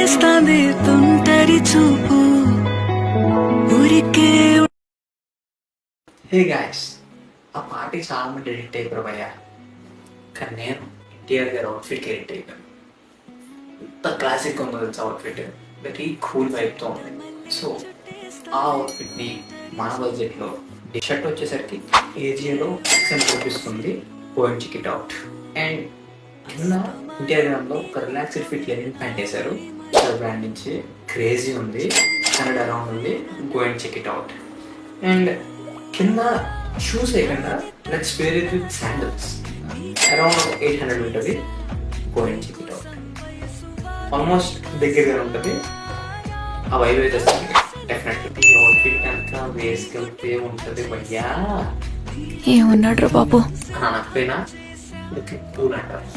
చేస్తాంది తుంటరి చూపు ఊరికే. హే గాయస్, ఆ పార్టీ చాలా మంది ఎడిట్ అయిపోయారు భయ్యా, కానీ నేను ఎన్టీఆర్ గారి అవుట్ఫిట్కి ఎడిట్ అయిపోయాను. ఇంత క్లాసిక్ ఉందో తెలుసు అవుట్ఫిట్, వెరీ కూల్ వైబ్తో ఉంది. సో ఆ అవుట్ఫిట్ని మన బడ్జెట్లో షర్ట్ వచ్చేసరికి ఏజియోలో 600 రూపీస్ ఉంది, go and check it out. And కింద ఎన్టీఆర్ గారిలో ఒక రిలాక్స్డ్ ఫిట్ లెనిన్ ప్యాంట్ వేశారు, బ్రాండ్ నుంచి క్రేజీ ఉంది, కన్నడ అరౌండ్ ఉంది, go and check it out. And కింద షూస్ వేయకుండా let's wear it with sandals, around 800 ఉంటుంది, go and check it out. Almost దగ్గరగా ఉంటుంది, ఆ వైబ్ అయితే వస్తుంది డెఫినెట్లీ. ఈ అవుట్ఫిట్ కనుక వేసుకెళ్తే ఉంటుంది భయ్యా. ఏమన్నాడు బాబు? అనకపోయినా లుకింగ్ కూల్ అంటారు.